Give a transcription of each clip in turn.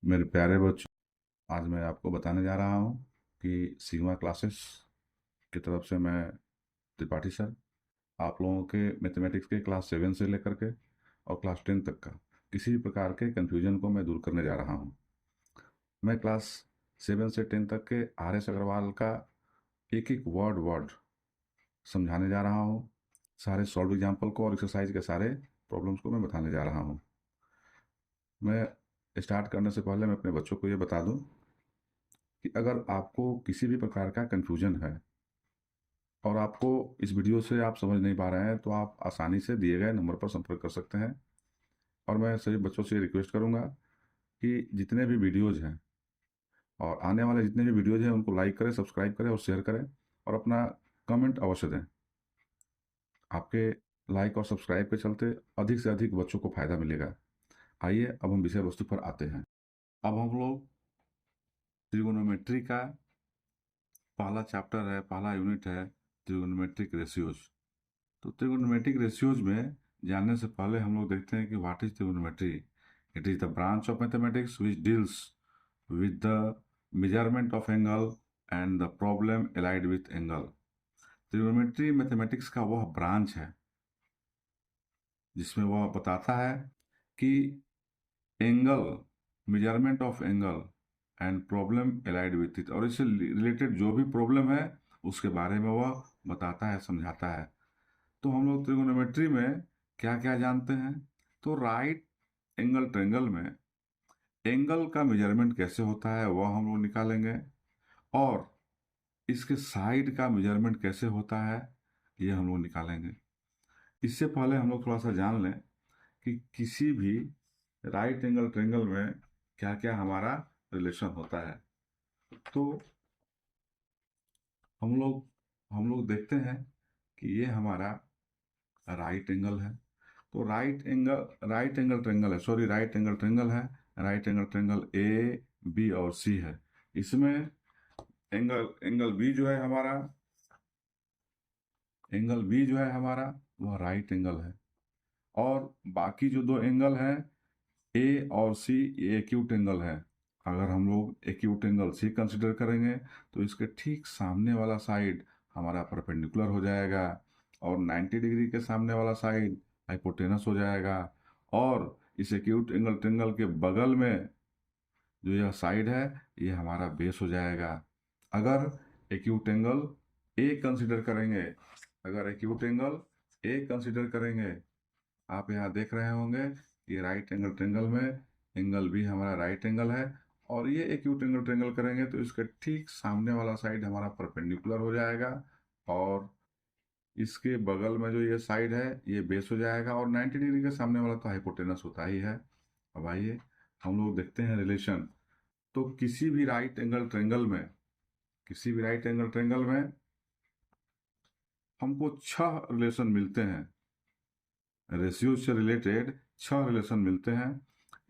मेरे प्यारे बच्चों, आज मैं आपको बताने जा रहा हूँ कि सिग्मा क्लासेस की तरफ से मैं त्रिपाठी सर आप लोगों के मैथमेटिक्स के क्लास 7 से लेकर के और क्लास 10 तक का किसी भी प्रकार के कन्फ्यूजन को मैं दूर करने जा रहा हूँ। मैं क्लास 7 से 10 तक के आर एस अग्रवाल का एक एक वर्ड वर्ड समझाने जा रहा हूँ। सारे सॉल्व एग्जाम्पल को और एक्सरसाइज के सारे प्रॉब्लम्स को मैं बताने जा रहा हूँ। मैं स्टार्ट करने से पहले मैं अपने बच्चों को ये बता दूँ कि अगर आपको किसी भी प्रकार का कन्फ्यूजन है और आपको इस वीडियो से आप समझ नहीं पा रहे हैं, तो आप आसानी से दिए गए नंबर पर संपर्क कर सकते हैं। और मैं सभी बच्चों से रिक्वेस्ट करूंगा कि जितने भी वीडियोज़ हैं और आने वाले जितने भी वीडियोज़ हैं उनको लाइक करें, सब्सक्राइब करें और शेयर करें और अपना कमेंट अवश्य दें। आपके लाइक और सब्सक्राइब के चलते अधिक से अधिक बच्चों को फ़ायदा मिलेगा। आइए अब हम विषय वस्तु पर आते हैं। अब हम लोग ट्रिगोनोमेट्री का पहला चैप्टर है, पहला यूनिट है ट्रिगोनोमेट्रिक रेशियोज। तो ट्रिगोनोमेट्रिक रेशियोज में जानने से पहले हम लोग देखते हैं कि what is trigonometry. It is the branch of mathematics which deals with the measurement of angle and the problem allied with angle. Trigonometry mathematics का वह ब्रांच है जिसमें वह बताता है कि angle, measurement of angle and problem allied with it, और इससे रिलेटेड जो भी प्रॉब्लम है उसके बारे में वह बताता है, समझाता है। तो हम लोग ट्रिगोनोमेट्री में क्या क्या जानते हैं? तो राइट एंगल ट्रायंगल में एंगल का मेजरमेंट कैसे होता है वह हम लोग निकालेंगे, और इसके साइड का मेजरमेंट कैसे होता है ये हम लोग निकालेंगे। इससे पहले हम लोग थोड़ा सा जान लें कि किसी भी राइट एंगल ट्रायंगल में क्या क्या हमारा रिलेशन होता है। तो हम लोग देखते हैं कि ये हमारा राइट एंगल है। तो राइट एंगल ट्रायंगल है, सॉरी राइट एंगल ट्रायंगल है। Right angle triangle A, B और सी है। इसमें एंगल बी जो है हमारा वह राइट एंगल है, और बाकी जो दो एंगल हैं ए और सी ये एक्यूट एंगल है। अगर हम लोग एक्यूट एंगल सी कंसिडर करेंगे तो इसके ठीक सामने वाला साइड हमारा परपेंडिकुलर हो जाएगा, और 90 डिग्री के सामने वाला साइड हाइपोटेनस हो जाएगा, और इस एक्यूट एंगल ट्रायंगल के बगल में जो यह साइड है ये हमारा बेस हो जाएगा। अगर एक्यूट एंगल ए कंसिडर करेंगे अगर एक्यूट एंगल ए कंसिडर करेंगे, आप यहाँ देख रहे होंगे ये राइट एंगल ट्रायंगल में एंगल बी हमारा राइट एंगल है, और ये एक्यूट एंगल ट्रायंगल करेंगे तो इसके ठीक सामने वाला साइड हमारा परपेंडिकुलर हो जाएगा, और इसके बगल में जो ये साइड है ये बेस हो जाएगा, और 90 डिग्री के सामने वाला तो हाइपोटेनस होता ही है। अब आइए हम लोग देखते हैं रिलेशन। तो किसी भी राइट एंगल ट्रायंगल में हमको 6 रिलेशन मिलते हैं, रेशियो से रिलेटेड 6 रिलेशन मिलते हैं।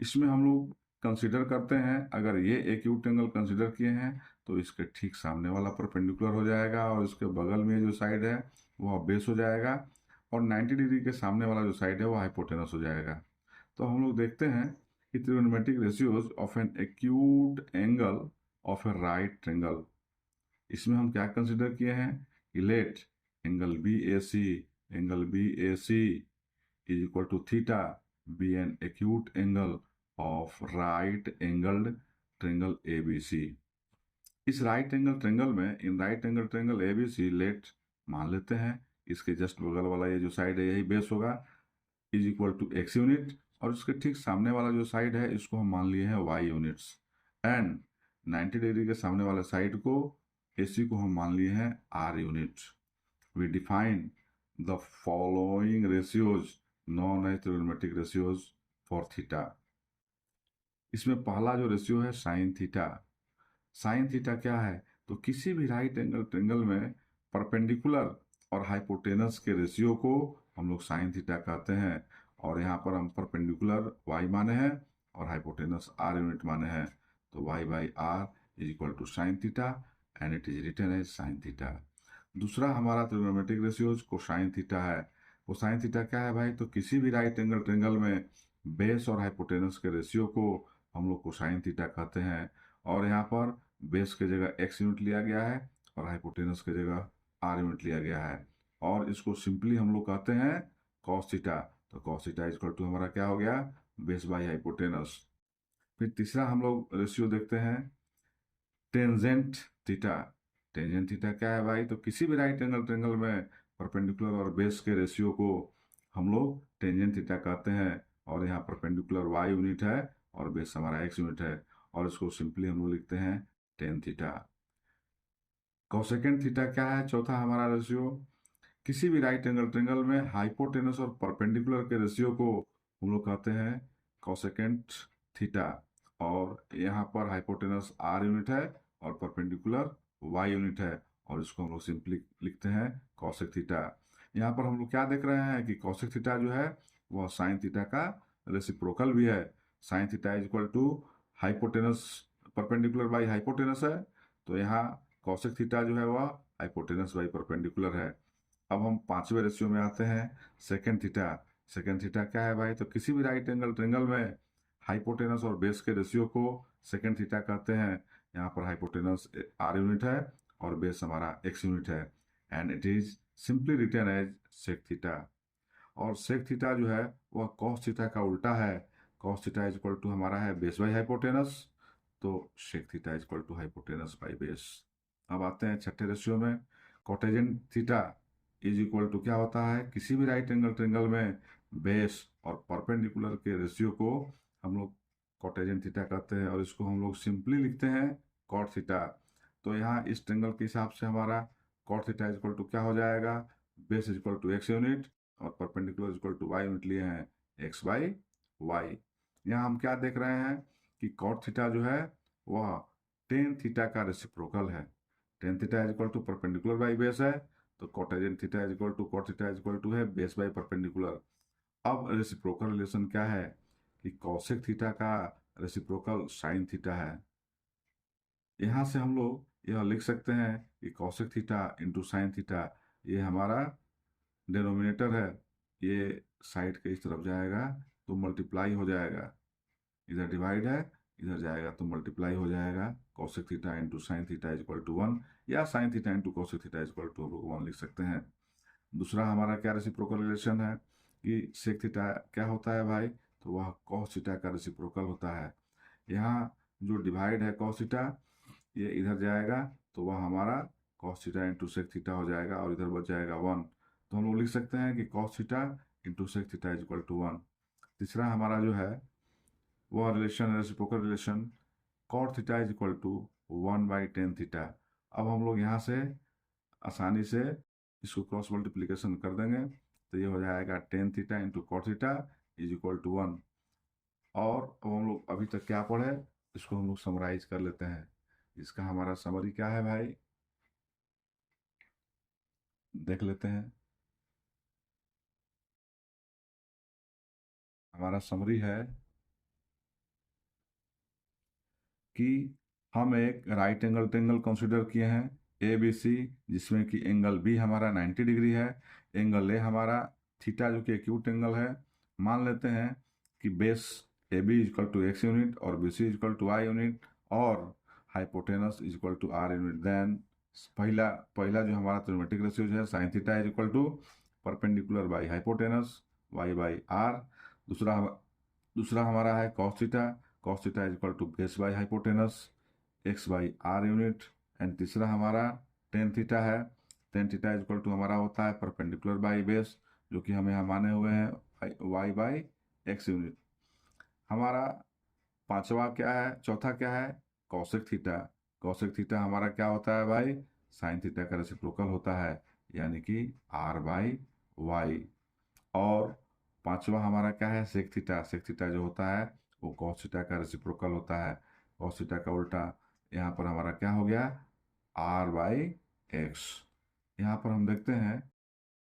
इसमें हम लोग कंसिडर करते हैं, अगर ये एक्यूट एंगल कंसिडर किए हैं तो इसके ठीक सामने वाला परपेंडिकुलर हो जाएगा, और इसके बगल में जो साइड है वह बेस हो जाएगा, और 90 डिग्री के सामने वाला जो साइड है वह हाइपोटेनस हो जाएगा। तो हम लोग देखते हैं कि trigonometric ratios of an acute angle of a right triangle. इसमें हम क्या कंसिडर किए हैं कि let angle B A C is equal to theta be an acute angle of right angled triangle ABC। इस राइट एंगल ट्रायंगल में in right angle triangle ABC let मान लेते हैं इसके जस्ट बगल वाला ये जो साइड है यही बेस होगा, is equal to x unit, और इसके ठीक सामने वाला जो साइड है इसको हम मान लिए हैं y यूनिट्स, एंड 90 डिग्री के सामने वाले साइड को AC को हम मान लिए हैं r units. We define the following ratios known as trigonometric ratios for theta. इसमें पहला जो रेशियो है साइन थीटा। साइन थीटा क्या है? तो किसी भी राइट एंगल ट्रायंगल में परपेंडिकुलर और हाइपोटेनस के रेशियो को हम लोग साइन थीटा कहते हैं, और यहाँ पर हम परपेंडिकुलर y माने हैं और हाइपोटेनस r यूनिट माने हैं। तो y by r is equal to sine theta, and it is written as sine theta. दूसरा हमारा ट्रिगोनोमेट्रिक रेशियोज कोसाइन थीटा है। कोसाइन थीटा क्या है भाई? तो किसी भी राइट एंगल ट्रायंगल में बेस और हाइपोटेनस के रेशियो को हम लोग कोसाइन थीटा कहते हैं। और यहाँ पर बेस के जगह x यूनिट लिया गया है और हाइपोटेनस के जगह r यूनिट लिया गया है, और इसको सिंपली हम लोग कहते हैं कॉस थीटा। तो कॉस थीटा इक्वल टू हमारा क्या हो गया, बेस बाई हाइपोटेनस। फिर तीसरा हम लोग रेशियो देखते हैं टेंजेंट थीटा। टेंजेंट थीटा क्या है भाई, तो किसी भी राइट एंगल ट्रायंगल में परपेंडिकुलर और बेस के रेशियो को हम लोग टेंजेंट थीटा कहते हैं। और यहाँ परपेंडिकुलर y यूनिट है और बेस हमारा x यूनिट है, और इसको सिंपली हम लोग लिखते हैं टेन थीटा। कोसेकेंट थीटा क्या है, चौथा हमारा रेशियो, किसी भी राइट एंगल ट्रायंगल में हाइपोटेनस और परपेंडिकुलर के रेशियो को हम लोग कहते हैं कोसेकेंट थीटा। और यहाँ पर हाइपोटेनस r यूनिट है और परपेंडिकुलर y यूनिट है, और इसको हम लोग सिंपली लिखते हैं कोसेक थीटा। यहाँ पर हम लोग क्या देख रहे हैं कि कोसेक थीटा जो है वह साइन थीटा का रेसिप्रोकल भी है। Sine theta is equal to hypotenuse perpendicular by hypotenuse है, तो यहाँ कोसेक थीटा जो है वह हाइपोटेनस बाई परपेंडिकुलर है। अब हम पांचवें रेशियो में आते हैं सेकेंड थीटा। सेकेंड थीटा क्या है भाई, तो किसी भी राइट एंगल ट्रायंगल में हाइपोटेनस और बेस के रेशियो को सेकेंड थीटा कहते हैं। यहाँ पर हाइपोटेनस r यूनिट है और बेस हमारा x यूनिट है, and it is simply written as sec theta. और सेक थीटा जो है वह कॉस थीटा का उल्टा है। Cos theta is equal to हमारा है बेस बाई हाइपोटेनस, तो sec theta is equal to hypotenuse by base. अब आते हैं छठे रेशियो में, cotangent theta is equal to क्या होता है, किसी भी राइट एंगल ट्रायंगल में बेस और परपेंडिकुलर के रेशियो को हम लोग कोटेजेंट थीटा कहते हैं, और इसको हम लोग सिंपली लिखते हैं कॉट थीटा। तो यहाँ इस ट्रायंगल के हिसाब से हमारा cot theta is equal to क्या हो जाएगा, base is equal to x unit और perpendicular is equal to y unit लिए हैं x बाई वाई। यहाँ हम क्या देख रहे हैं कि कॉट थीटा जो है वह टेन थीटा का रेसिप्रोकल है। Tan theta is equal to perpendicular by base है, तो cotangent theta is equal to cot theta is equal to है बेस बाई परपेंडिकुलर। अब रेसिप्रोकल रिलेशन क्या है कि कॉसेक थीटा का रेसिप्रोकल साइन थीटा है। यहाँ से हम लोग यह लिख सकते हैं कि cosec theta into sine theta, ये हमारा डिनोमिनेटर है, ये साइड के इस तरफ जाएगा तो मल्टीप्लाई हो जाएगा, इधर डिवाइड है इधर जाएगा तो मल्टीप्लाई हो जाएगा। Cosec theta into sine theta is equal to 1, या sine theta into cosec theta is equal to हम लोग 1 लिख सकते हैं। दूसरा हमारा क्या रेसिप्रोकल रिलेशन है कि सेक थीटा क्या होता है भाई, तो वह कॉस थीटा का रेसिप्रोकल होता है। यहाँ जो डिवाइड है कॉस थीटा, ये इधर जाएगा तो वह हमारा cos theta into sec theta हो जाएगा, और इधर बच जाएगा 1, तो हम लोग लिख सकते हैं कि cos theta into sec theta is equal to 1। तीसरा हमारा जो है वह रिलेशन है reciprocal relation, cot theta is equal to 1 by tan theta. अब हम लोग यहाँ से आसानी से इसको क्रॉस मल्टीप्लीकेशन कर देंगे, तो ये हो जाएगा tan theta into cot theta is equal to 1। और अब हम लोग अभी तक क्या पढ़े, इसको हम लोग समराइज कर लेते हैं। इसका हमारा समरी क्या है भाई, देख लेते हैं। हमारा समरी है कि हम एक राइट एंगल ट्रायंगल कंसिडर किए हैं ए बी सी, जिसमें कि एंगल बी हमारा 90 डिग्री है, एंगल ए हमारा थीटा जो कि एक्यूट एंगल है। मान लेते हैं कि base A B is equal to X unit और B C is equal to I unit और hypotenuse is equal to R unit. Then पहला पहला जो हमारा ट्रिग्नोमेट्रिक रेशियो है sine theta is equal to perpendicular by hypotenuse Y by R. दूसरा दूसरा हमारा है cos theta, cos theta is equal to base by hypotenuse X by R unit. And तीसरा हमारा टेन थीटा है, tan theta is equal to हमारा होता है परपेंडिकुलर बाई बेस, जो कि हमें यहाँ माने हुए हैं वाई बाई एक्स यूनिट। हमारा पांचवा क्या है, चौथा क्या है, कॉसेक थीटा। कॉसेक थीटा हमारा क्या होता है भाई, साइन थीटा का रेसिप्रोकल होता है, यानी कि आर बाई वाई। और पांचवा हमारा क्या है, सेक थीटा। सेक थीटा जो होता है वो कॉस थीटा का रेसिप्रोकल होता है। कॉस थीटा का उल्टा यहाँ पर हमारा क्या हो गया, आर बाई एक्स। यहाँ पर हम देखते हैं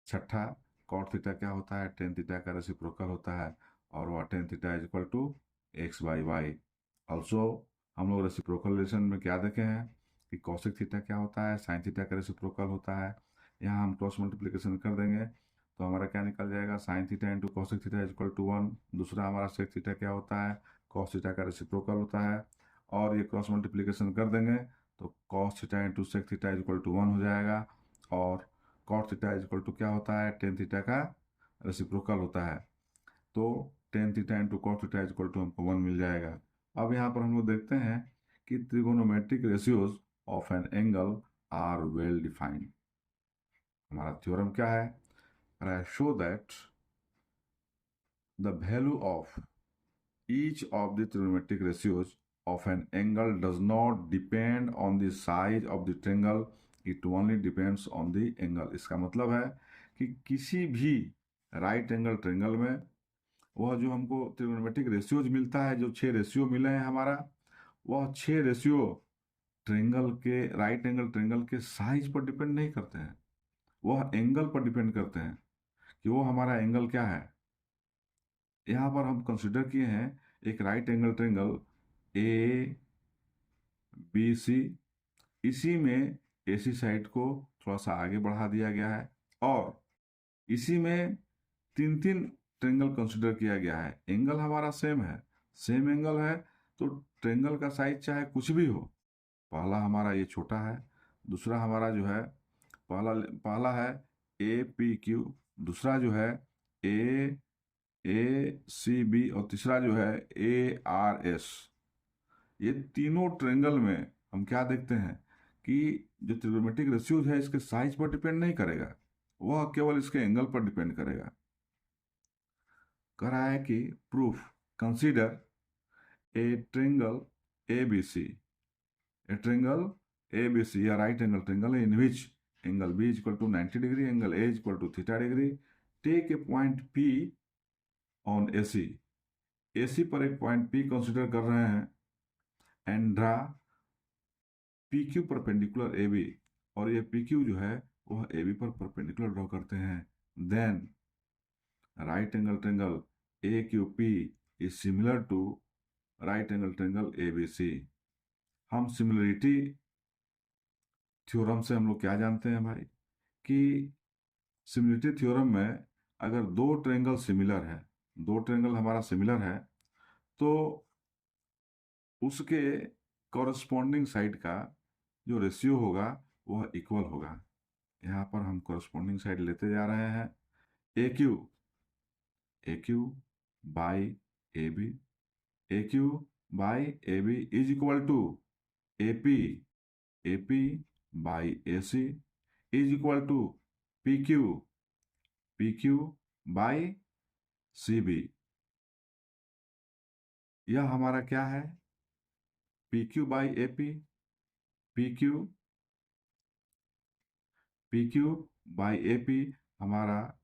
छठा, कॉट थीटा क्या होता है, टेन थीटा का रेसिप्रोकल होता है, और वह tan theta is equal to x by y. Also हम लोग रेसिप्रोकल रिलेशन में क्या देखे हैं कि कॉसेक थीटा क्या होता है, साइन थीटा का रेसिप्रोकल होता है। यहाँ हम क्रॉस मल्टीप्लिकेशन कर देंगे तो हमारा क्या निकल जाएगा, sine theta into cosec theta is equal to 1। दूसरा हमारा सेक थीटा क्या होता है, cos थीटा का रेसिप्रोकल होता है, और ये क्रॉस मल्टीप्लीकेशन कर देंगे तो cos theta into sec theta is equal to 1 हो जाएगा, और cot theta is equal to क्या होता है, tan थीटा का रेसिप्रोकल होता है, तो tan theta into cot theta is equal to हमको 1 मिल जाएगा। अब यहाँ पर हम लोग देखते हैं कि trigonometric ratios of an angle are well defined. हमारा थ्योरम क्या है, I show that the value of each of the trigonometric ratios of an angle does not depend on the size of the triangle, it only depends on the angle। इसका मतलब है कि किसी भी right angle triangle में वह जो हमको ट्रिगोनोमेट्रिक रेशियोज मिलता है, जो 6 रेशियो मिले हैं हमारा, वह 6 रेशियो ट्रायंगल के, राइट एंगल ट्रायंगल के साइज पर डिपेंड नहीं करते हैं, वह एंगल पर डिपेंड करते हैं कि वो हमारा एंगल क्या है। यहाँ पर हम कंसिडर किए हैं एक right angle triangle A B C, इसी में एसी साइड को थोड़ा सा आगे बढ़ा दिया गया है, और इसी में 3 ट्रायंगल कंसिडर किया गया है। एंगल हमारा सेम है, सेम एंगल है, तो ट्रायंगल का साइज चाहे कुछ भी हो, पहला हमारा ये छोटा है, दूसरा हमारा जो है पहला है ए पी क्यू, दूसरा जो है ए सी बी, और तीसरा जो है ए आर एस। ये तीनों ट्रायंगल में हम क्या देखते हैं कि जो ट्रिगोनोमेट्रिक रेशियोज है इसके साइज पर डिपेंड नहीं करेगा, वह केवल इसके एंगल पर डिपेंड करेगा। कह रहा है कि proof, consider a triangle A B C, a triangle A B C या right angle triangle in which angle B is equal to 90 degree, angle A is equal to theta degree, take a point P on AC, AC पर एक point P consider कर रहे हैं, and draw P Q perpendicular A B, और ये P Q जो है वह ए बी पर परपेंडिकुलर ड्रॉ करते हैं। Then right angle triangle A Q P is similar to right angle triangle A B C. हम सिमिलरिटी थ्योरम से हम लोग क्या जानते हैं भाई, कि सिमिलरिटी थ्योरम में अगर दो ट्रायंगल सिमिलर है, दो ट्रायंगल हमारा सिमिलर है, तो उसके कॉरस्पॉन्डिंग साइड का जो रेशियो होगा वह इक्वल होगा। यहाँ पर हम कॉरस्पॉन्डिंग साइड लेते जा रहे हैं, A Q by A B, A Q by A B is equal to A P by A C is equal to P Q by C B. यह हमारा क्या है, P Q by A P Q by A P हमारा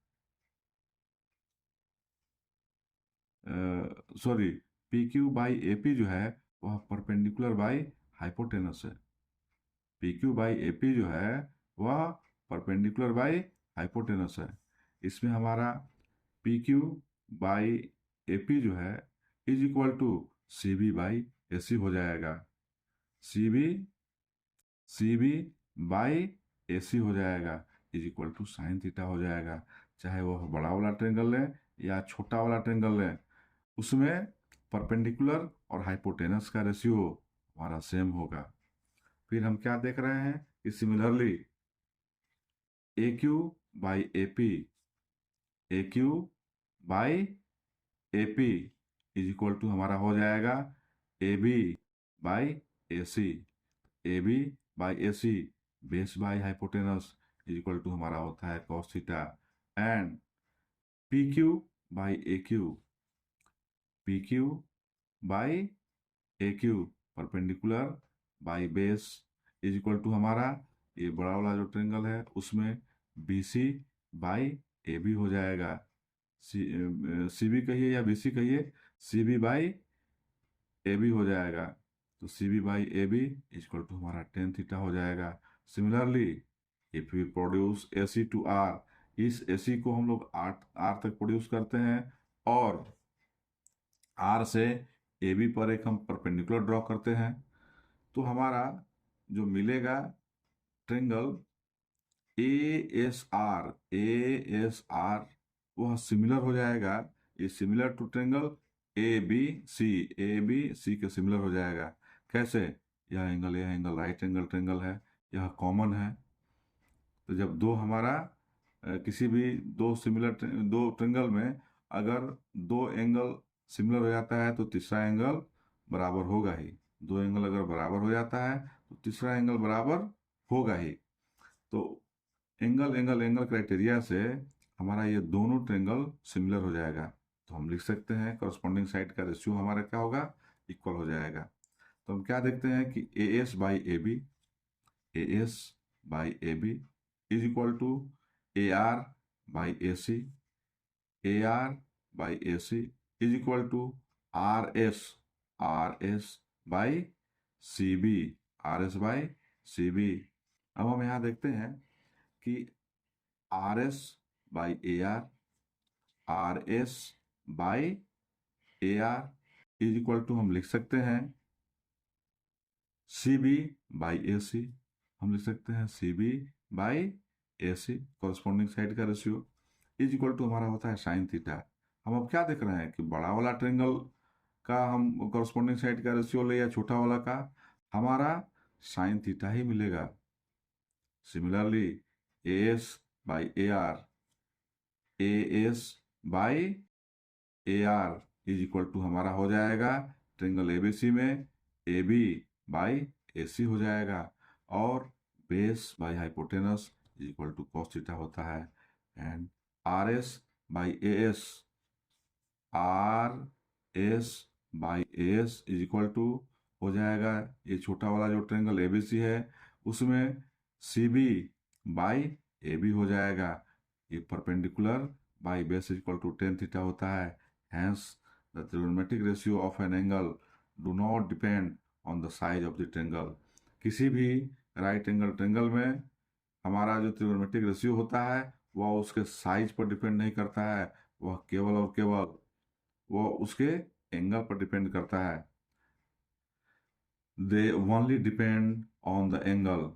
sorry, P Q by A P जो है वह perpendicular by hypotenuse है, P Q by A P जो है वह परपेंडिकुलर बाई हाइपोटेनस है। इसमें हमारा P Q by A P जो है is equal to C B by A C हो जाएगा, C B by A C हो जाएगा, is equal to sine theta हो जाएगा। चाहे वह बड़ा वाला ट्रायंगल लें या छोटा वाला ट्रायंगल लें, उसमें परपेंडिकुलर और हाइपोटेनस का रेशियो हमारा सेम होगा। फिर हम क्या देख रहे हैं कि similarly A Q by A P, A Q by A P is equal to हमारा हो जाएगा A B by A C, A B by A C base by hypotenuse is equal to हमारा होता है cos theta, and P Q by A Q, P Q by A Q perpendicular by base is equal to हमारा ये बड़ा वाला जो triangle है उसमें B C by A B हो जाएगा, सी बी कहिए या बी सी कहिए, C B by A B हो जाएगा, तो C B by A B equal to हमारा टेन थीटा हो जाएगा। Similarly if we produce A C to R, इस ए सी को हम लोग आर तक प्रोड्यूस करते हैं, और आर से ए बी पर एक हम परपेंडिकुलर ड्रॉ करते हैं, तो हमारा जो मिलेगा ट्रायंगल ए एस आर वह सिमिलर हो जाएगा, ये similar to triangle A B C के सिमिलर हो जाएगा। कैसे? यह एंगल राइट एंगल ट्रेंगल है, यह कॉमन है। तो जब दो हमारा किसी भी दो ट्रेंगल में अगर दो एंगल सिमिलर हो जाता है तो तीसरा एंगल बराबर होगा ही। दो एंगल अगर बराबर हो जाता है तो तीसरा एंगल बराबर होगा ही। तो एंगल एंगल एंगल क्राइटेरिया से हमारा ये दोनों ट्रेंगल सिमिलर हो जाएगा। तो हम लिख सकते हैं करस्पॉन्डिंग साइड का रेशियो हमारा क्या होगा, इक्वल हो जाएगा। तो हम क्या देखते हैं कि A S by A B is equal to A R by A R by A C is equal to R S by C B by C B. अब हम यहाँ देखते हैं कि R S by R S by A R is equal to हम लिख सकते हैं सी बी बाई ए सी। हम लिख सकते हैं C B by A C, corresponding side का रेशियो इज इक्वल टू हमारा होता है साइन थीटा। हम अब क्या देख रहे हैं कि बड़ा वाला ट्रेंगल का हम कॉरस्पॉन्डिंग साइड का रेशियो ले या छोटा वाला का, हमारा साइन थीटा ही मिलेगा। Similarly A S by A S by A R is equal to हमारा हो जाएगा ट्रेंगल एबीसी में ए बी बाई ए सी हो जाएगा, और base by hypotenuse is equal to cos theta होता है। And R S by A S is equal to हो जाएगा, ये छोटा वाला जो ट्रेंगल एबीसी है उसमें C B by A B हो जाएगा। ये perpendicular by base is equal to tan theta होता है। Hence, the trigonometric ratio of an angle do not depend on the size of the triangle. किसी भी right angle triangle में हमारा जो त्रिगोनोमेट्रिक रेशियो होता है वह उसके साइज पर डिपेंड नहीं करता है, वह केवल और केवल वह उसके एंगल पर डिपेंड करता है। They only depend on the angle.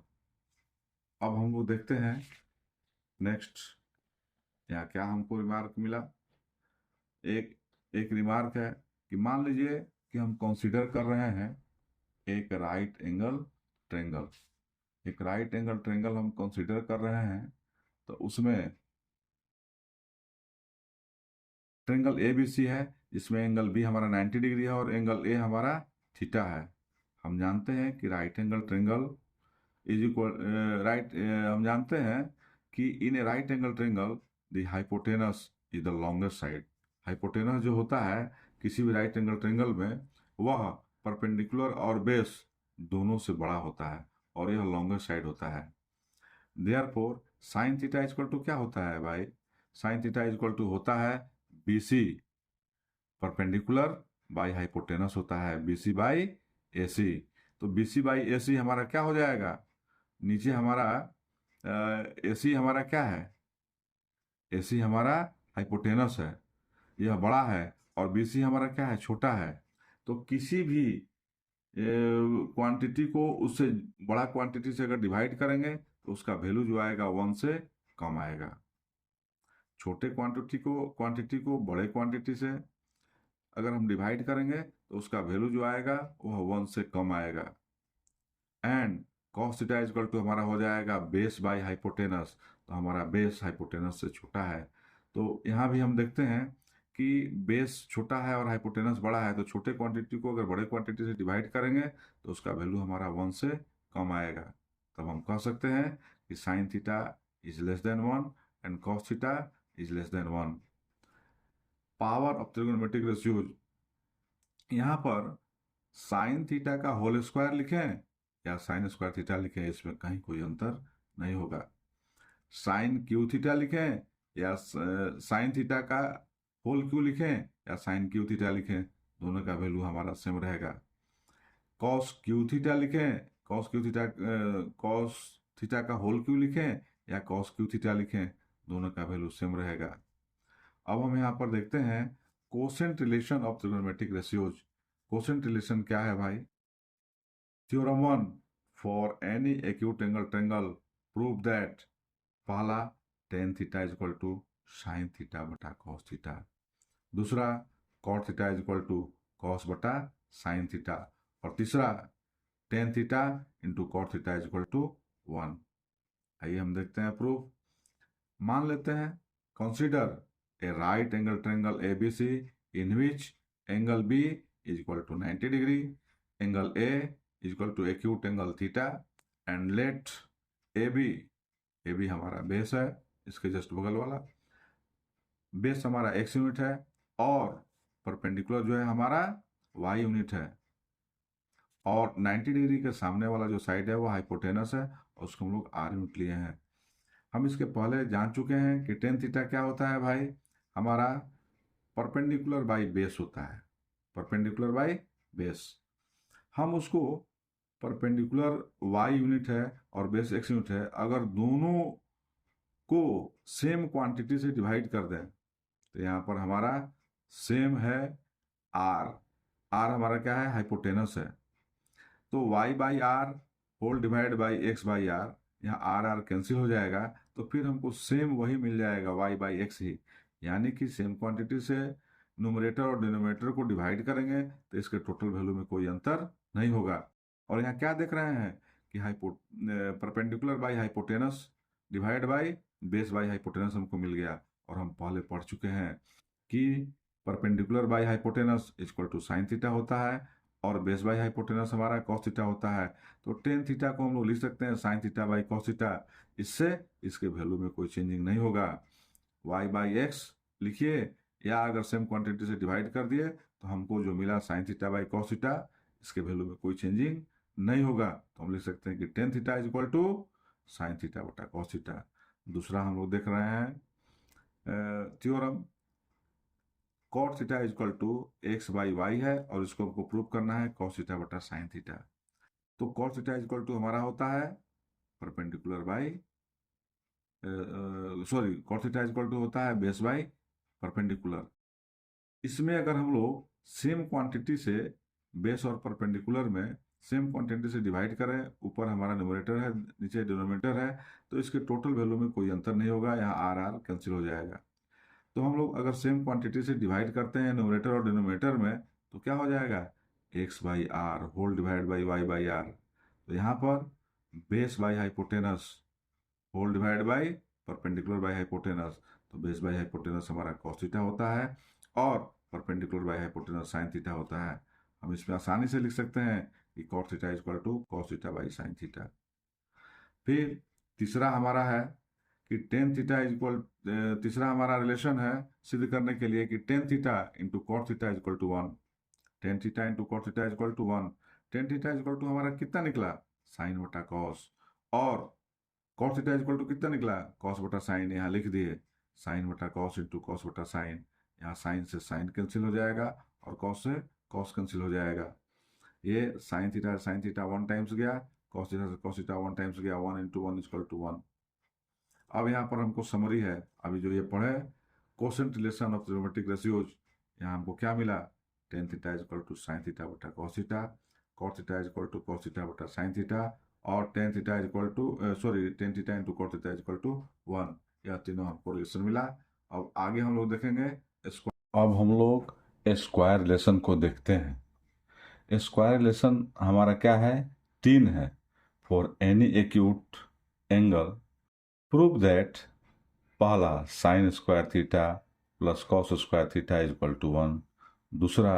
अब हम लोग देखते हैं नेक्स्ट, यहाँ क्या हमको रिमार्क मिला। एक रिमार्क है कि मान लीजिए कि हम कंसीडर कर रहे हैं एक राइट एंगल ट्रेंगल हम कंसीडर कर रहे हैं। तो उसमें ट्रेंगल ए बी सी है जिसमें एंगल बी हमारा 90 डिग्री है और एंगल ए हमारा थीटा है। हम जानते हैं कि right angle triangle is equal हम जानते हैं कि in a right angle triangle the hypotenuse is the longest side. हाइपोटेनस जो होता है किसी भी राइट एंगल ट्रेंगल में वह परपेंडिकुलर और बेस दोनों से बड़ा होता है और यह लॉन्गेस्ट साइड होता है। Therefore sine theta equal to क्या होता है भाई? साइन थीटा इक्वल टू होता है बीसी परपेंडिकुलर बाई हाइपोटेनस होता है, बीसी बाई एसी। तो बीसी बाई एसी हमारा क्या हो जाएगा? नीचे हमारा एसी हमारा क्या है? एसी हमारा हाइपोटेनस है, यह बड़ा है, और बीसी हमारा क्या है? छोटा है। तो किसी भी क्वांटिटी को उससे बड़ा क्वांटिटी से अगर डिवाइड करेंगे तो उसका वैल्यू जो आएगा 1 से कम आएगा। छोटे क्वांटिटी को बड़े क्वांटिटी से अगर हम डिवाइड करेंगे तो उसका वैल्यू जो आएगा वह 1 से कम आएगा। And cos theta equal to हमारा हो जाएगा बेस बाय हाइपोटेनस। तो हमारा बेस हाइपोटेनस से छोटा है। तो यहाँ भी हम देखते हैं कि बेस छोटा है और हाइपोटेनस बड़ा है, तो छोटे क्वांटिटी को अगर बड़े क्वांटिटी से डिवाइड करेंगे तो उसका वैल्यू हमारा 1 से कम आएगा। तब हम कह सकते हैं कि sine theta is less than 1 and cos theta is less than 1। Power of trigonometric ratios, यहाँ पर साइन थीटा का होल स्क्वायर लिखें या साइन स्क्वायर थीटा लिखें, इसमें कहीं कोई अंतर नहीं होगा। साइन क्यू थीटा लिखें या साइन थीटा का होल क्यू लिखें या साइन क्यू थीटा लिखें, दोनों का वैल्यू हमारा सेम रहेगा। कॉस क्यू थीटा लिखें, कॉस थीटा का होल क्यू लिखें या कॉस क्यू थीटा लिखें, दोनों का वैल्यू सेम रहेगा। अब हम यहाँ पर देखते हैं quotient relation of trigonometric ratios. Quotient relation क्या है भाई? Theorem 1 for any acute angle triangle prove that पहला tan theta is equal to sine theta बटा कॉस थीटा। दूसरा cot theta is equal to cos बटा साइन थीटा, और तीसरा tan theta into cot theta is equal to 1। आइए हम देखते हैं प्रूफ। मान लेते हैं consider a right angle triangle ABC in which angle B is equal to 90 degree, angle A is equal to acute angle theta, and let AB हमारा base है, इसके जस्ट बगल वाला बेस हमारा x यूनिट है, और परपेंडिकुलर जो है हमारा y यूनिट है, और 90 डिग्री के सामने वाला जो साइड है वो हाइपोटेनस है, और उसको हम लोग r यूनिट लिए हैं। हम इसके पहले जान चुके हैं कि टेन थीटा क्या होता है भाई, हमारा परपेंडिकुलर बाई बेस होता है, परपेंडिकुलर बाई बेस। हम उसको परपेंडिकुलर y यूनिट है और बेस x यूनिट है, अगर दोनों को सेम क्वांटिटी से डिवाइड कर दें तो यहाँ पर हमारा सेम है r हमारा क्या है, हाइपोटेनस है, तो y by r whole divide by x by r, यहाँ r कैंसिल हो जाएगा, तो फिर हमको सेम वही मिल जाएगा y बाई एक्स ही, यानी कि सेम क्वांटिटी से न्यूमरेटर और डिनोमिनेटर को डिवाइड करेंगे तो इसके टोटल वैल्यू में कोई अंतर नहीं होगा। और यहाँ क्या देख रहे हैं कि perpendicular by hypotenuse divide by base by hypotenuse हमको मिल गया, और हम पहले पढ़ चुके हैं कि perpendicular by hypotenuse equal to sine theta होता है, और बेस बाई हाइपोटेनस हमारा कॉस थीटा होता है। तो टेन थीटा को हम लोग लिख सकते हैं sine theta by cos theta, इससे इसके वैल्यू में कोई चेंजिंग नहीं होगा। y बाई एक्स लिखिए, या अगर सेम क्वांटिटी से डिवाइड कर दिए तो हमको जो मिला sign theta by cos theta, इसके वैल्यू में कोई चेंजिंग नहीं होगा। तो हम लिख सकते हैं कि tan theta is equal to sine theta बटा कॉस थीटा। दूसरा हम लोग देख रहे हैं theorem, cot theta is equal to x by y है, और इसको हमको प्रूव करना है कॉस थीटा बटा साइन थीटा। तो cot theta is equal to हमारा होता है perpendicular by cot theta is equal to होता है बेस बाई परपेंडिकुलर। इसमें अगर हम लोग सेम क्वांटिटी से बेस और परपेंडिकुलर में सेम क्वांटिटी से डिवाइड करें, ऊपर हमारा न्यूमरेटर है नीचे डिनोमिनेटर है, तो इसके टोटल वैल्यू में कोई अंतर नहीं होगा, यहाँ आर कैंसिल हो जाएगा। तो हम लोग अगर सेम क्वांटिटी से डिवाइड करते हैं न्यूमरेटर और डिनोमिनेटर में तो क्या हो जाएगा, x by r whole divide by y by r. तो यहाँ पर base by hypotenuse whole divide by perpendicular by hypotenuse, तो बेस बाई हाइपोटेनस हमारा कॉस थीटा होता है, और perpendicular by hypotenuse sine theta होता है। हम इसमें आसानी से लिख सकते हैं कि cot theta is equal to cos theta by sine theta. फिर तीसरा हमारा है कि टेन थीटा इज इक्वल, तीसरा हमारा रिलेशन है सिद्ध करने के लिए कि tan theta into cot theta is equal to 1, tan theta into cot theta is equal to 1। Tan theta is equal to हमारा कितना निकला, साइन बटा कॉस, और cos theta is equal to कितना निकला, कॉस बटा साइन, यहाँ लिख दिए साइन बटा कॉस इंटू कॉस बटा साइन, यहाँ साइन से साइन कैंसिल हो जाएगा और कॉस से कॉस कैंसिल हो जाएगा। ये साइन थीटा 1 टाइम्स गया, कॉस थीटा से कॉस थीटा 1 टाइम्स गया, 1 इंटू 1 इक्वल टू 1। अब यहाँ पर हमको समरी है, अभी जो ये पढ़े quotient relation of trigonometric ratios, यहाँ हमको क्या मिला, tan theta is equal to sine theta बटा cos theta, cot theta is equal to cos theta बटा साइन थीटा, और tan theta is equal to tan theta into cot theta is equal to 1। यह तीनों हमको relation मिला। अब आगे हम लोग देखेंगे स्क्वायर। अब हम लोग स्क्वायर रिलेशन को देखते हैं। स्क्वायर रिलेशन हमारा क्या है, 3 है। For any acute angle prove that पहला sine square theta plus cos square theta is equal to 1, दूसरा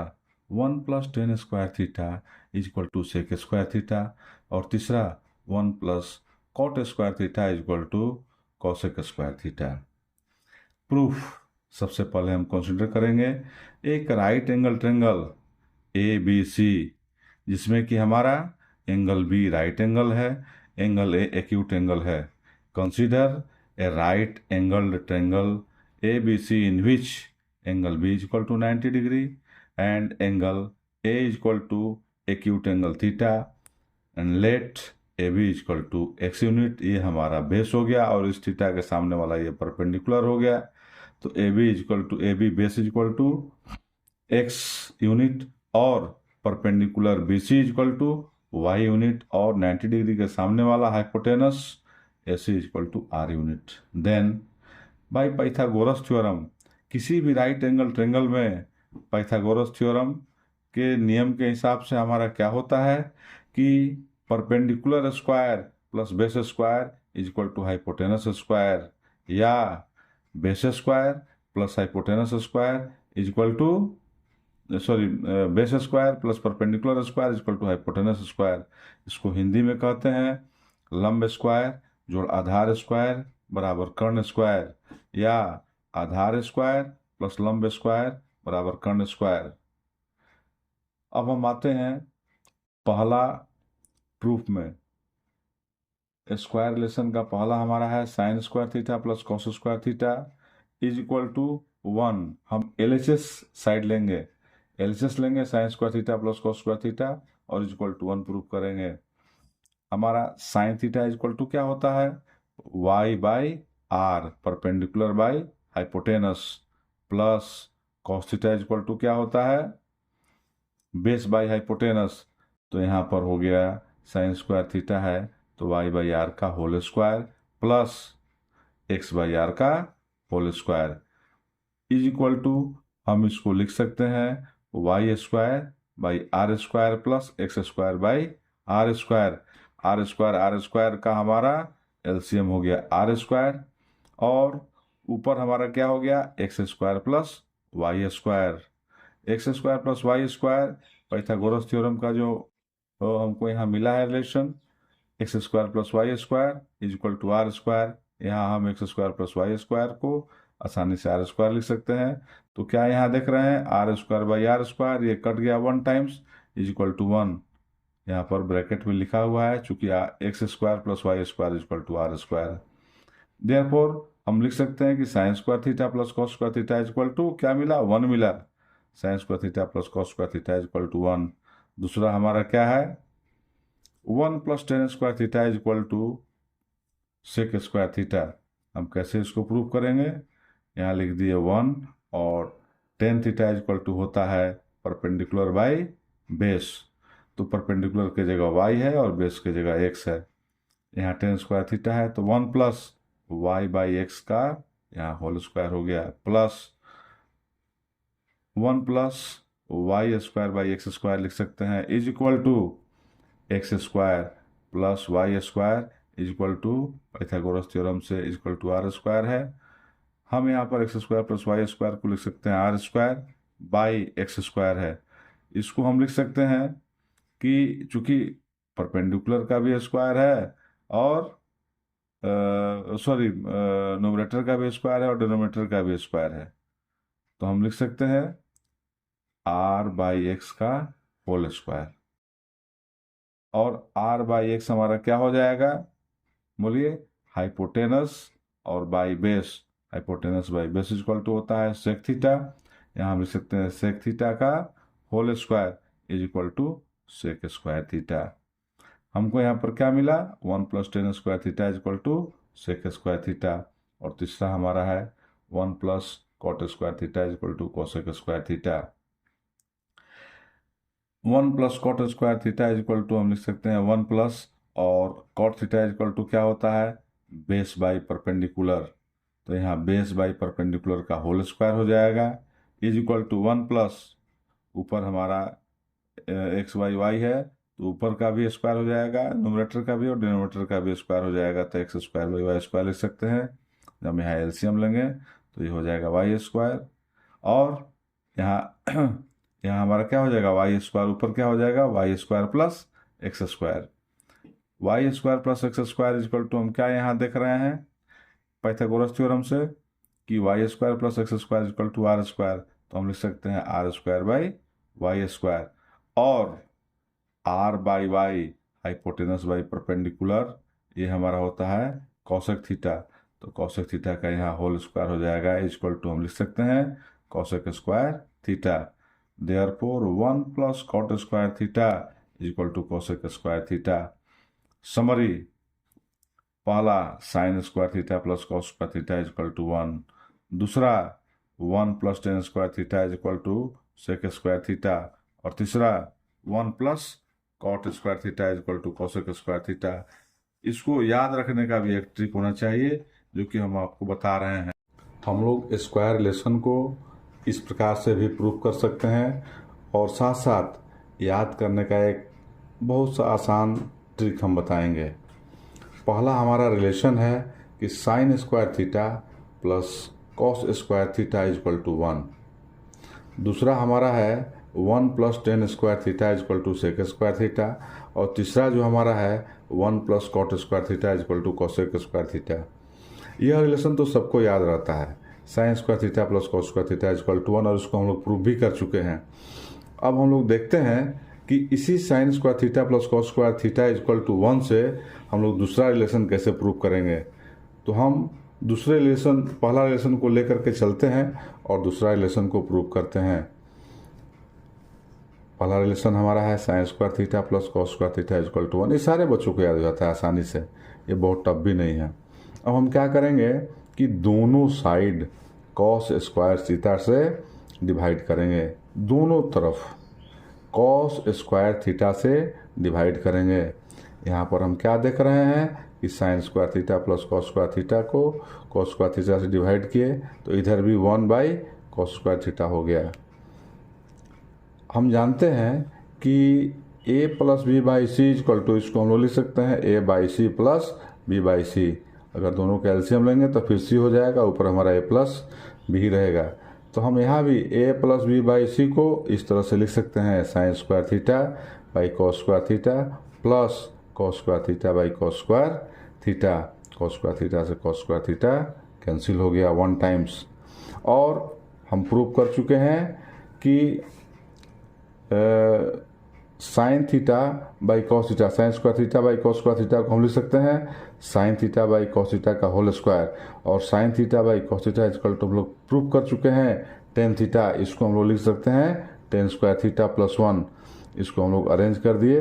1 plus tan square theta is equal to sec square theta, और तीसरा 1 plus cot square theta is equal to cosec square theta. Proof सबसे पहले हम consider करेंगे एक right angle triangle ABC, जिसमें कि हमारा एंगल B राइट एंगल है, एंगल A एक्यूट एंगल है। Consider a right angled triangle ABC in which angle B is equal to 90 degree and angle A is equal to acute angle theta and let AB is equal to x unit. ये हमारा base हो गया और इस theta के सामने वाला ये परपेंडिकुलर हो गया, तो AB is equal to AB base is equal to x unit और perpendicular BC is equal to y unit, और 90 डिग्री के सामने वाला hypotenuse AC is equal to r unit. Then by Pythagoras theorem किसी भी राइट एंगल ट्रायंगल में Pythagoras theorem के नियम के हिसाब से हमारा क्या होता है कि perpendicular square plus base square is equal to hypotenuse square, या base square plus hypotenuse square is equal to base square plus perpendicular square is equal to hypotenuse square. इसको हिंदी में कहते हैं लंब स्क्वायर जोड़ आधार स्क्वायर बराबर कर्ण स्क्वायर, या आधार square plus लंब स्क्वायर बराबर कर्ण स्क्वायर। अब हम आते हैं पहला प्रूफ में। स्क्वायर रिलेशन का पहला हमारा है sine square theta plus cos square theta is equal to 1। हम LHS साइड लेंगे, LHS लेंगे sine square theta plus cos square theta और इज इक्वल टू 1 प्रूफ करेंगे। हमारा sine theta is equal to क्या होता है, y by r perpendicular by hypotenuse, plus cos theta is equal to क्या होता है, बेस बाई हाइपोटेनस। तो यहाँ पर हो गया साइन स्क्वायर थीटा है तो y बाई आर का whole square plus x by R का whole square is equal to, हम इसको लिख सकते हैं Y square by are square plus x square by are square. R square का हमारा एलसीएम हो गया आर स्क्वायर, और ऊपर हमारा क्या हो गया x square plus Y square. X square plus Y square Pythagoras theorem का जो हमको यहाँ मिला है relation, x square plus Y square is equal to are square. यहाँ हम x square plus Y square को आसानी से आर स्क्वायर लिख सकते हैं। तो क्या यहाँ देख रहे हैं are square by are square, ये कट गया 1 टाइम्स इज इक्वल टू 1। यहाँ पर ब्रैकेट में लिखा हुआ है चूंकि x square plus Y square is equal to are square. Therefore हम लिख सकते हैं कि sine square theta plus cos square theta is equal to क्या मिला 1 मिला। Sine square theta plus cos square theta is equal to 1। दूसरा हमारा क्या है 1 plus tan square theta is equal to sec square theta. हम कैसे इसको प्रूव करेंगे, यहाँ लिख दिए 1 और tan theta is equal to होता है परपेंडिकुलर बाई बेस। तो परपेंडिकुलर की जगह y है और बेस की जगह x है। यहाँ टेन स्क्वायर थीटा है तो 1 प्लस वाई बाई एक्स का यहाँ होल स्क्वायर हो गया, plus 1 plus Y square by X square लिख सकते हैं is equal to X square plus Y square is equal to Pythagoras theorem से is equal to are square है। हम यहाँ पर X square plus Y square को लिख सकते हैं are square by X square है। इसको हम लिख सकते हैं कि चूंकि परपेंडिकुलर का भी स्क्वायर है और नोमिनेटर का भी स्क्वायर है और डिनोमिनेटर का भी स्क्वायर है, तो हम लिख सकते हैं आर बाई एक्स का होल स्क्वायर। और आर बाई एक्स हमारा क्या हो जाएगा बोलिए हाइपोटेनस और by base. Hypotenuse by base equal to होता है सेक थीटा। यहाँ हम लिख सकते हैं सेक थीटा का whole square is equal to sec square theta. हमको यहाँ पर क्या मिला 1 plus tan square theta is equal to sec square theta. और तीसरा हमारा है 1 plus cot square theta is equal to cosec square theta. 1 plus cot square theta is equal to हम लिख सकते हैं 1 प्लस और cot theta is equal to क्या होता है बेस बाई परपेंडिकुलर। तो यहाँ बेस बाई परपेंडिकुलर का होल स्क्वायर हो जाएगा इज इक्वल टू 1 प्लस ऊपर हमारा एक्स बाई वाई है तो ऊपर का भी स्क्वायर हो जाएगा, नोमिनेटर का भी और डिनोमिनेटर का भी स्क्वायर हो जाएगा, तो x square by Y square लिख सकते हैं। जब हम यहाँ एलसीएम लेंगे तो ये हो जाएगा वाई स्क्वायर, और यहाँ यहाँ हमारा क्या हो जाएगा वाई स्क्वायर, ऊपर क्या हो जाएगा y square plus x square. Y square plus x square is equal to हम क्या यहाँ देख रहे हैं पाइथागोरस थ्योरम से कि Y square plus x square is equal to are square. तो हम लिख सकते हैं are square by Y square, और are by Y hypotenuse by perpendicular ये हमारा होता है कॉसेक थीटा। तो कॉसेक थीटा का यहाँ होल स्क्वायर हो जाएगा इज इक्वल टू हम लिख सकते हैं cosec square theta. Therefore 1 plus cot square theta is equal to cosec square theta. Summary पहला sine square theta plus cos square theta is equal to 1। दूसरा 1 plus tan square theta is equal to sec square theta. और तीसरा 1 plus cot square theta is equal to cosec square theta. इसको याद रखने का भी एक ट्रिक होना चाहिए जो कि हम आपको बता रहे हैं। हम लोग स्क्वायर रिलेशन को इस प्रकार से भी प्रूव कर सकते हैं, और साथ साथ याद करने का एक बहुत सा आसान ट्रिक हम बताएंगे। पहला हमारा रिलेशन है कि sine square theta plus cos square theta is equal to 1। दूसरा हमारा है 1 plus tan square theta is equal to sec square theta, और तीसरा जो हमारा है 1 plus cot square theta is equal to cosec square theta. यह रिलेशन तो सबको याद रहता है, sine square theta plus cos square theta is equal to 1, और इसको हम लोग प्रूव भी कर चुके हैं। अब हम लोग देखते हैं कि इसी sine square theta plus cos square theta is equal to 1 से हम लोग दूसरा रिलेशन कैसे प्रूव करेंगे। तो हम दूसरे रिलेशन, पहला रिलेशन को लेकर के चलते हैं और दूसरा रिलेशन को प्रूव करते हैं। पहला रिलेशन हमारा है sine square theta plus cos square theta is equal to 1। ये सारे बच्चों को याद हो जाता है आसानी से, ये बहुत टफ भी नहीं है। अब हम क्या करेंगे कि दोनों साइड कॉस स्क्वायर थीटा से डिवाइड करेंगे, दोनों तरफ कॉस स्क्वायर थीटा से डिवाइड करेंगे। यहाँ पर हम क्या देख रहे हैं कि sine square theta plus cos square theta को कॉस स्क्वायर थीटा से डिवाइड किए तो इधर भी 1 बाई कॉस स्क्वायर थीटा हो गया। हम जानते हैं कि a plus B by C equal to, इसको हम लोग लिख सकते हैं a by C plus B by C. अगर दोनों का एलसीएम लेंगे तो फिर c हो जाएगा, ऊपर हमारा a प्लस बी रहेगा। तो हम यहाँ भी a प्लस बी बाई सी को इस तरह से लिख सकते हैं, sign square theta by cos square theta plus cos square theta by cos square theta. Cos square theta से कॉस स्क्वायर थीटा कैंसिल हो गया 1 टाइम्स। और हम प्रूव कर चुके हैं कि sine theta by cos theta, sine square theta by cos square theta को हम लिख सकते हैं sine theta by cos theta का होल स्क्वायर, और sine theta by cos theta equal to हम लोग प्रूव कर चुके हैं टेन थीटा, इसको हम लोग लिख सकते हैं टेन स्क्वायर थीटा प्लस 1। इसको हम लोग अरेंज कर दिए,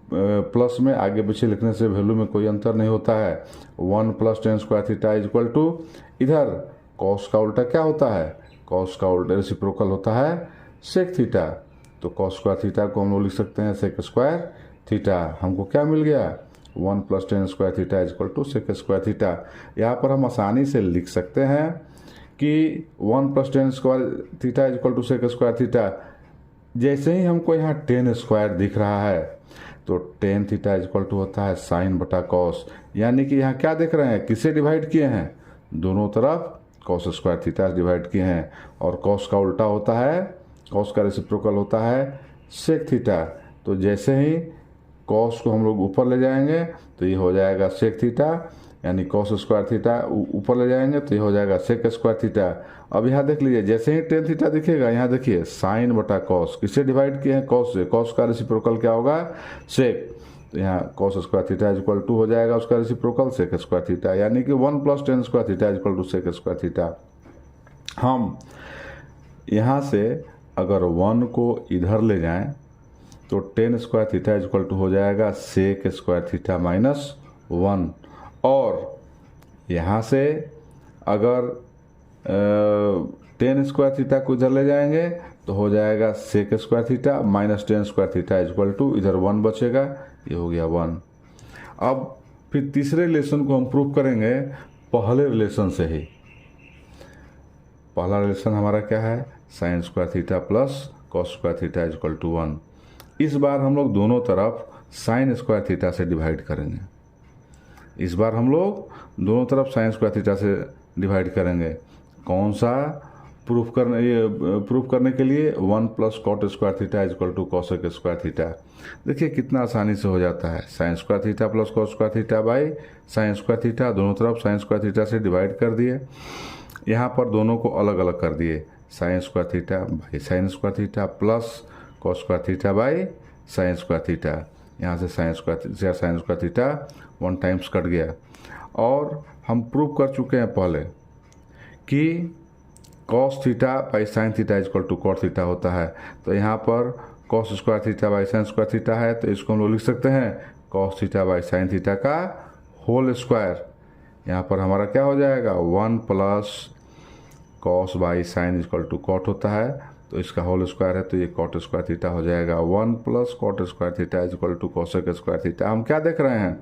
प्लस में आगे पीछे लिखने से वैल्यू में कोई अंतर नहीं होता है। 1 plus tan square theta is equal to, इधर कॉस का उल्टा क्या होता है, कॉस का उल्टा रेसिप्रोकल होता है सेक थीटा, तो कॉस स्क्वायर थीटा को हम लोग लिख सकते हैं सेक स्क्वायर थीटा। हमको क्या मिल गया 1 plus tan square theta is equal to sec square theta. यहाँ पर हम आसानी से लिख सकते हैं कि 1 plus tan square theta is equal to sec square theta. जैसे ही हमको यहाँ टेन स्क्वायर दिख रहा है तो tan theta is equal to होता है साइन बटा कॉस, यानी कि यहाँ क्या देख रहे हैं, किसे डिवाइड किए हैं, दोनों तरफ कॉस स्क्वायर थीटा डिवाइड किए हैं, और कॉस का उल्टा होता है, कॉस का रेसिप्रोकल होता है सेक थीटा। तो जैसे ही कॉस को हम लोग ऊपर ले जाएंगे तो ये हो जाएगा सेक थीटा, यानी कॉस स्क्वायर थीटा ऊपर ले जाएंगे तो ये हो जाएगा सेक स्क्वायर थीटा। अब यहाँ देख लीजिए, जैसे ही टेन थीटा दिखेगा यहाँ देखिए साइन बटा कॉस, किससे डिवाइड किए हैं, कॉस से, कॉस का रेसिप्रोकल क्या होगा सेक, तो यहाँ cos square theta is equal to हो जाएगा उसका रेसिप्रोकल सेक स्क्वायर थीटा, यानी कि 1 plus tan square theta is equal to sec square theta. हम यहाँ से अगर 1 को इधर ले जाएं तो tan square theta is equal to हो जाएगा सेक स्क्वायर थीटा माइनस 1, और यहाँ से अगर टेन स्क्वायर थीटा को इधर ले जाएंगे तो हो जाएगा sec square theta minus tan square theta is equal to, इधर 1 बचेगा, ये हो गया 1। अब फिर तीसरे रिलेशन को हम प्रूव करेंगे पहले रिलेशन से ही। पहला रिलेशन हमारा क्या है, sine square theta plus cos square theta is equal to 1। इस बार हम लोग दोनों तरफ साइन स्क्वायर थीटा से डिवाइड करेंगे, इस बार हम लोग दोनों तरफ साइन स्क्वायर थीटा से डिवाइड करेंगे। कौन सा प्रूफ करने, ये प्रूफ करने के लिए 1 plus cot square theta is equal to cosec square theta. देखिए कितना आसानी से हो जाता है, sine square theta plus cos square theta by sine square theta, दोनों तरफ साइन स्क्वायर थीटा से डिवाइड कर दिए। यहाँ पर दोनों को अलग अलग कर दिए, sine square theta by sine square theta plus cos square theta by sine square theta. यहाँ से साइन स्क्वायर थीटा 1 टाइम्स कट गया। और हम प्रूव कर चुके हैं पहले कि cos theta by sine theta is equal to cot theta होता है। तो यहाँ पर cos square theta by sine square theta है, तो इसको हम लोग लिख सकते हैं cos theta by sine theta का होल स्क्वायर। यहाँ पर हमारा क्या हो जाएगा 1 plus cos by sine is equal to cot होता है, तो इसका होल स्क्वायर है, तो ये कॉट स्क्वायर थीटा हो जाएगा 1 plus cot square theta is equal to cosec square theta. हम क्या देख रहे हैं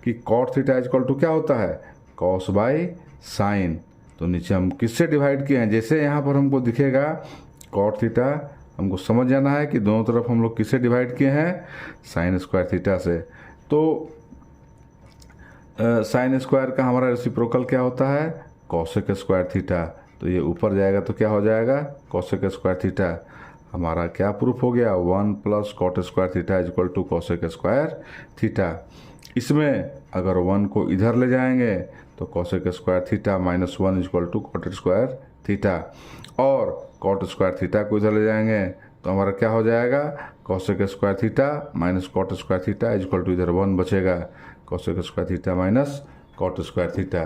कि cot theta is equal to क्या होता है, कॉस बाई साइन, तो नीचे हम किससे डिवाइड किए हैं, जैसे यहाँ पर हमको दिखेगा कॉट थीटा, हमको समझ जाना है कि दोनों तरफ हम लोग किससे डिवाइड किए हैं, साइन स्क्वायर थीटा से। तो साइन स्क्वायर का हमारा रेसिप्रोकल क्या होता है, कॉसेक स्क्वायर थीटा। तो ये ऊपर जाएगा तो क्या हो जाएगा, कॉसेक स्क्वायर थीटा। हमारा क्या प्रूफ हो गया, 1 plus cot square theta is equal to cosec square theta. इसमें अगर 1 को इधर ले जाएंगे तो cosec square theta minus 1 is equal to cot square theta, और कॉट स्क्वायर थीटा को इधर ले जाएंगे तो हमारा क्या हो जाएगा, cosec square theta minus cot square theta is equal to इधर 1 बचेगा, cosec square theta minus cot square theta.